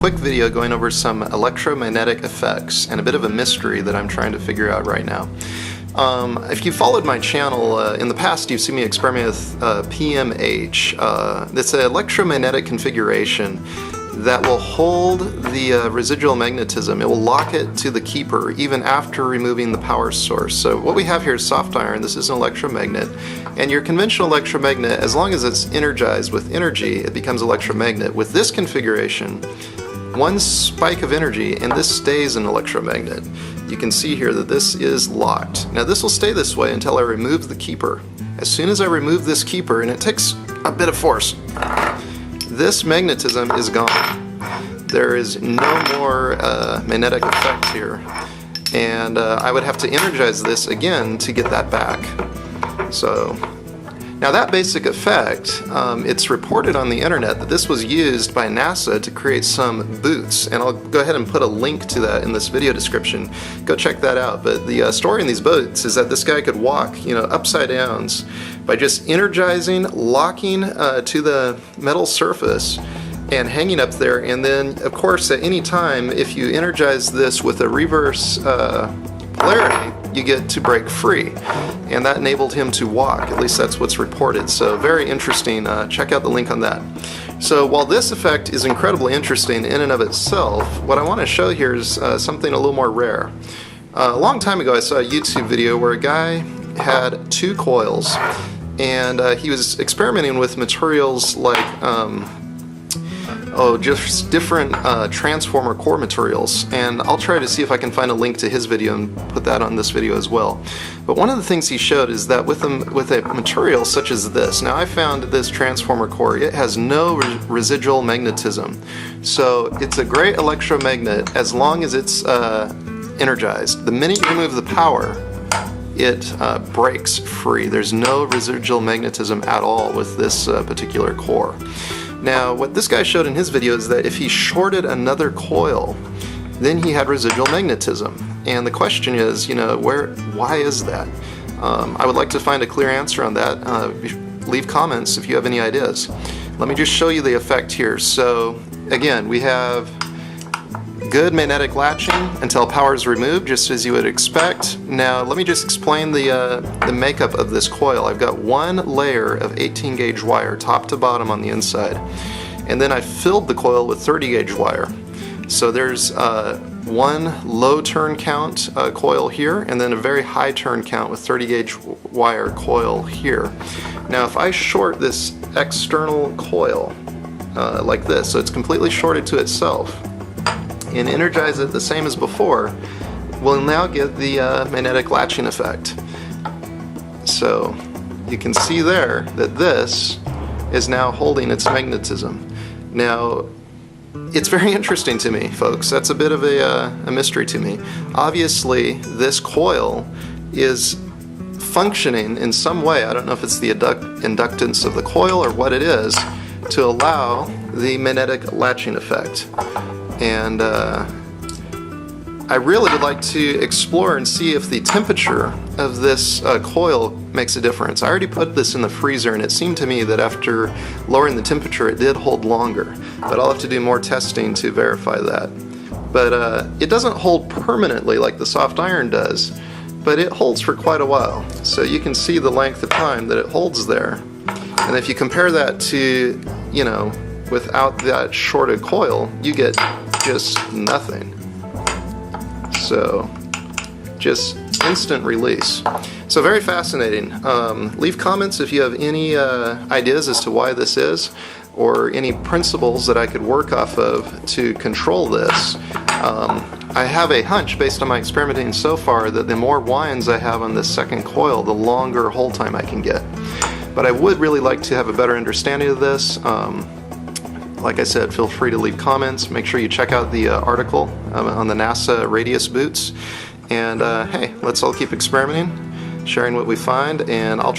Quick video going over some electromagnetic effects and a bit of a mystery that I'm trying to figure out right now. If you followed my channel in the past, you've seen me experiment with PMH. It's an electromagnetic configuration that will hold the residual magnetism. It will lock it to the keeper even after removing the power source. So what we have here is soft iron. This is an electromagnet. And your conventional electromagnet, as long as it's energized with energy, it becomes electromagnet. With this configuration, one spike of energy and this stays an electromagnet. You can see here that this is locked. Now this will stay this way until I remove the keeper. As soon as I remove this keeper, and it takes a bit of force, this magnetism is gone. There is no more magnetic effect here, and I would have to energize this again to get that back. So now that basic effect, it's reported on the internet that this was used by NASA to create some boots, and I'll go ahead and put a link to that in this video description. Go check that out. But the story in these boots is that this guy could walk, upside downs by just energizing, locking to the metal surface and hanging up there, and then of course at any time if you energize this with a reverse polarity, you get to break free, and that enabled him to walk. At least that's what's reported. So very interesting. Check out the link on that. So while this effect is incredibly interesting in and of itself, what I want to show here is something a little more rare. A long time ago I saw a YouTube video where a guy had two coils, and he was experimenting with materials like just different transformer core materials, and I'll try to see if I can find a link to his video and put that on this video as well. But one of the things he showed is that with a material such as this, now I found this transformer core, it has no residual magnetism, so it's a great electromagnet as long as it's energized. The minute you remove the power, it breaks free. There's no residual magnetism at all with this particular core. Now, what this guy showed in his video is that if he shorted another coil, then he had residual magnetism. And the question is, why is that? I would like to find a clear answer on that. Leave comments if you have any ideas. Let me just show you the effect here. So, again, we have good magnetic latching until power is removed, just as you would expect. Now let me just explain the makeup of this coil. I've got one layer of 18 gauge wire top to bottom on the inside, and then I filled the coil with 30 gauge wire. So there's one low turn count coil here, and then a very high turn count with 30 gauge wire coil here. Now if I short this external coil like this, so it's completely shorted to itself, and energize it the same as before, we'll now get the magnetic latching effect. So you can see there that this is now holding its magnetism. Now it's very interesting to me, folks. That's a bit of a mystery to me. Obviously this coil is functioning in some way. I don't know if it's the inductance of the coil or what it is, to allow the magnetic latching effect. And I really would like to explore and see if the temperature of this coil makes a difference. I already put this in the freezer, and it seemed to me that after lowering the temperature it did hold longer, but I'll have to do more testing to verify that. But it doesn't hold permanently like the soft iron does, but it holds for quite a while. So you can see the length of time that it holds there, and if you compare that to, without that shorted coil, you get just nothing. So just instant release. So very fascinating. Leave comments if you have any ideas as to why this is, or any principles that I could work off of to control this. I have a hunch based on my experimenting so far that the more winds I have on this second coil, the longer hold time I can get. But I would really like to have a better understanding of this. Like I said, feel free to leave comments. Make sure you check out the article on the NASA Radius boots. And hey, let's all keep experimenting, sharing what we find, and I'll